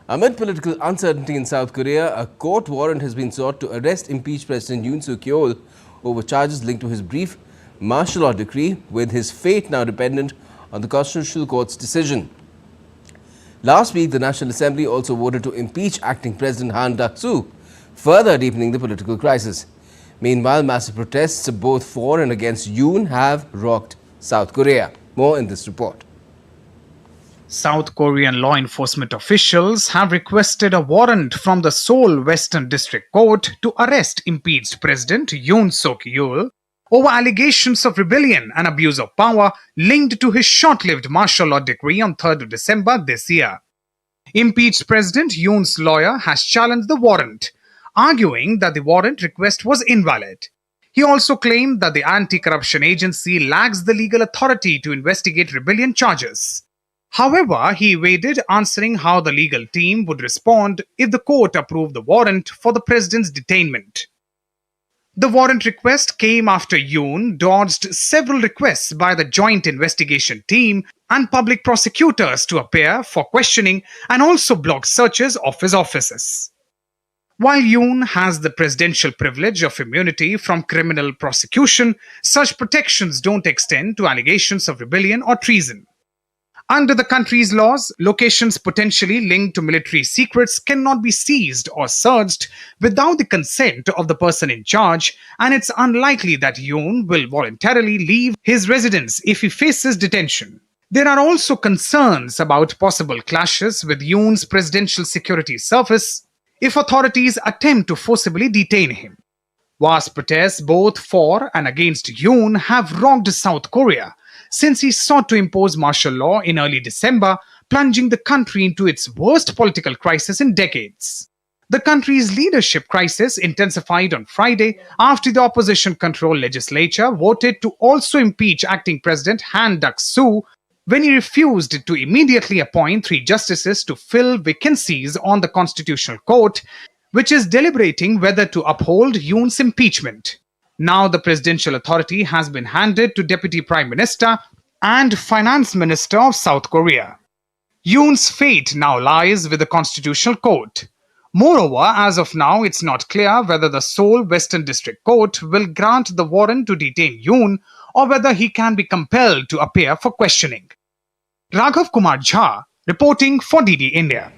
Amid political uncertainty in South Korea, a court warrant has been sought to arrest impeached President Yoon Suk Yeol over charges linked to his brief martial law decree, with his fate now dependent on the Constitutional Court's decision. Last week, the National Assembly also voted to impeach acting President Han Duck-soo, further deepening the political crisis. Meanwhile, massive protests both for and against Yoon have rocked South Korea. More in this report. South Korean law enforcement officials have requested a warrant from the Seoul Western District Court to arrest impeached President Yoon Suk Yeol over allegations of rebellion and abuse of power linked to his short-lived martial law decree on 3rd of December this year. Impeached President Yoon's lawyer has challenged the warrant, arguing that the warrant request was invalid. He also claimed that the anti-corruption agency lacks the legal authority to investigate rebellion charges. However, he evaded answering how the legal team would respond if the court approved the warrant for the president's detainment. The warrant request came after Yoon dodged several requests by the Joint Investigation Team and public prosecutors to appear for questioning and also blocked searches of his offices. While Yoon has the presidential privilege of immunity from criminal prosecution, such protections don't extend to allegations of rebellion or treason. Under the country's laws, locations potentially linked to military secrets cannot be seized or searched without the consent of the person in charge, and it's unlikely that Yoon will voluntarily leave his residence if he faces detention. There are also concerns about possible clashes with Yoon's Presidential Security Service if authorities attempt to forcibly detain him. Vast protests both for and against Yoon have rocked South Korea since he sought to impose martial law in early December, plunging the country into its worst political crisis in decades. The country's leadership crisis intensified on Friday after the opposition-controlled legislature voted to also impeach acting President Han Duck-soo when he refused to immediately appoint 3 justices to fill vacancies on the Constitutional Court, which is deliberating whether to uphold Yoon's impeachment. Now the presidential authority has been handed to Deputy Prime Minister and Finance Minister of South Korea. Yoon's fate now lies with the Constitutional Court. Moreover, as of now, it's not clear whether the Seoul Western District Court will grant the warrant to detain Yoon or whether he can be compelled to appear for questioning. Raghav Kumar Jha, reporting for DD India.